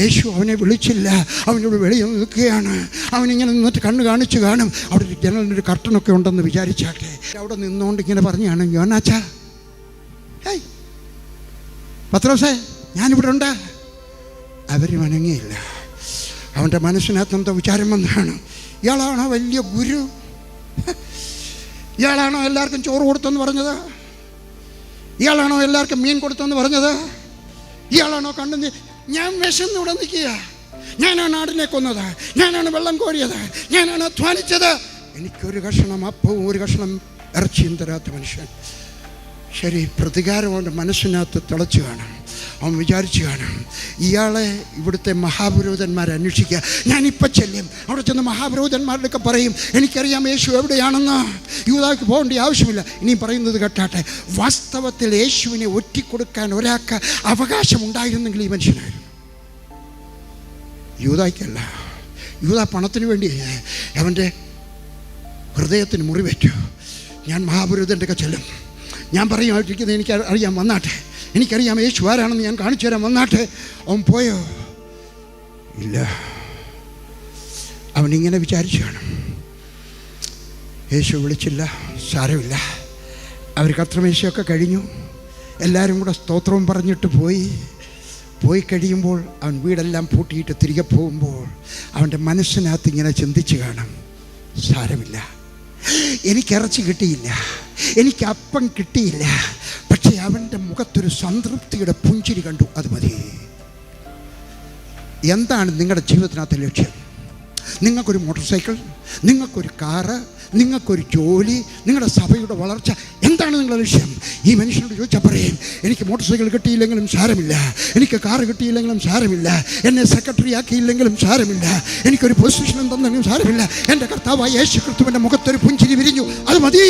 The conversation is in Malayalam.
യേശു അവനെ വിളിച്ചില്ല. അവനോട് വെളിയിൽ നിൽക്കുകയാണ്. അവനിങ്ങനെ നിന്നിട്ട് കണ്ണ് കാണിച്ചു കാണും. അവിടെ ഒരു ജനലിനൊരു കർട്ടനൊക്കെ ഉണ്ടെന്ന് വിചാരിച്ചാട്ടെ. അവിടെ നിന്നുകൊണ്ട് ഇങ്ങനെ പറഞ്ഞാണ്, യോനാച്ചാ, ഹേയ് പത്രോസേ, ഞാനിവിടെ ഉണ്ട്. അവർ വണങ്ങിയില്ല. അവൻ്റെ മനസ്സിനകത്ത് എന്തോ വിചാരം വന്നാണ്, ഇയാളാണോ വലിയ ഗുരു? ഇയാളാണോ എല്ലാവർക്കും ചോറ് കൊടുത്തെന്ന് പറഞ്ഞത്? ഇയാളാണോ എല്ലാവർക്കും മീൻ കൊടുത്തെന്ന് പറഞ്ഞത്? ഇയാളാണോ കണ്ടു? ഞാൻ വിശന്ന് ഇവിടെ നിൽക്കുക. ഞാനാണ് ആടിനെ കൊന്നത്, ഞാനാണ് വെള്ളം കോരിയത്, ഞാനാണ് അധ്വാനിച്ചത്. എനിക്കൊരു കഷണം അപ്പവും ഒരു കഷണം ഇറച്ചിയും തരാത്ത മനുഷ്യൻ. ശരി, പ്രതികാരം അവൻ്റെ മനസ്സിനകത്ത് തിളച്ചു കാണും. അവൻ വിചാരിച്ചു കാണും, ഇയാളെ ഇവിടുത്തെ മഹാപുരോഹിതന്മാരെ അന്വേഷിക്കുക. ഞാനിപ്പോൾ ചെല്ലും, അവിടെ ചെന്ന് മഹാപുരോഹിതന്മാരുടെയൊക്കെ പറയും, എനിക്കറിയാം യേശു എവിടെയാണെന്ന്. യൂദായ്ക്ക് പോകേണ്ട ആവശ്യമില്ല. ഇനിയും പറയുന്നത് കേട്ടാട്ടെ, വാസ്തവത്തിൽ യേശുവിനെ ഒറ്റിക്കൊടുക്കാൻ ഒരാൾക്ക് അവകാശമുണ്ടായിരുന്നെങ്കിൽ ഈ മനുഷ്യനായിരുന്നു. യൂദായ്ക്കല്ല. യൂദാ പണത്തിന് വേണ്ടി അവൻ്റെ ഹൃദയത്തിന് മുറിവേറ്റു. ഞാൻ മഹാപുരോഹിതൻ്റെയൊക്കെ ചെല്ലും, ഞാൻ പറയുമായിട്ടിരിക്കുന്നത് എനിക്ക് അറിയാം, വന്നാട്ടെ, എനിക്കറിയാം യേശു ആരാണെന്ന് ഞാൻ കാണിച്ചു തരാം, വന്നാട്ടെ. അവൻ പോയോ? ഇല്ല. അവനിങ്ങനെ വിചാരിച്ചു കാണും, യേശു വിളിച്ചില്ല, സാരമില്ല. അവർ കർത്തൃമേശയൊക്കെ കഴിഞ്ഞു. എല്ലാവരും കൂടെ സ്തോത്രവും പറഞ്ഞിട്ട് പോയി കഴിയുമ്പോൾ അവൻ വീടെല്ലാം പൂട്ടിയിട്ട് തിരികെ പോകുമ്പോൾ അവൻ്റെ മനസ്സിനകത്ത് ഇങ്ങനെ ചിന്തിച്ച് കാണും, സാരമില്ല, എനിക്കിറച്ചി കിട്ടിയില്ല, എനിക്ക് അപ്പം കിട്ടിയില്ല, പക്ഷേ അവൻ്റെ മുഖത്തൊരു സംതൃപ്തിയുടെ പുഞ്ചിരി കണ്ടു, അത് മതി. എന്താണ് നിങ്ങളുടെ ജീവിതത്തിനകത്തെ ലക്ഷ്യം? നിങ്ങൾക്കൊരു മോട്ടോർ സൈക്കിൾ, നിങ്ങൾക്കൊരു കാറ്, നിങ്ങൾക്കൊരു ജോലി, നിങ്ങളുടെ സഭയുടെ വളർച്ച, എന്താണ് നിങ്ങളുടെ ലക്ഷ്യം? ഈ മനുഷ്യനോട് ചോദിച്ചാൽ പറയും, എനിക്ക് മോട്ടോർ സൈക്കിൾ കിട്ടിയില്ലെങ്കിലും സാരമില്ല, എനിക്ക് കാറ് കിട്ടിയില്ലെങ്കിലും സാരമില്ല, എന്നെ സെക്രട്ടറി ആക്കിയില്ലെങ്കിലും സാരമില്ല, എനിക്കൊരു പൊസിഷൻ തന്നെങ്കിലും സാരമില്ല, എൻ്റെ കർത്താവായ യേശു ക്രിസ്തുവിൻ്റെ മുഖത്തൊരു പുഞ്ചിരി വിരിഞ്ഞു, അത് മതി.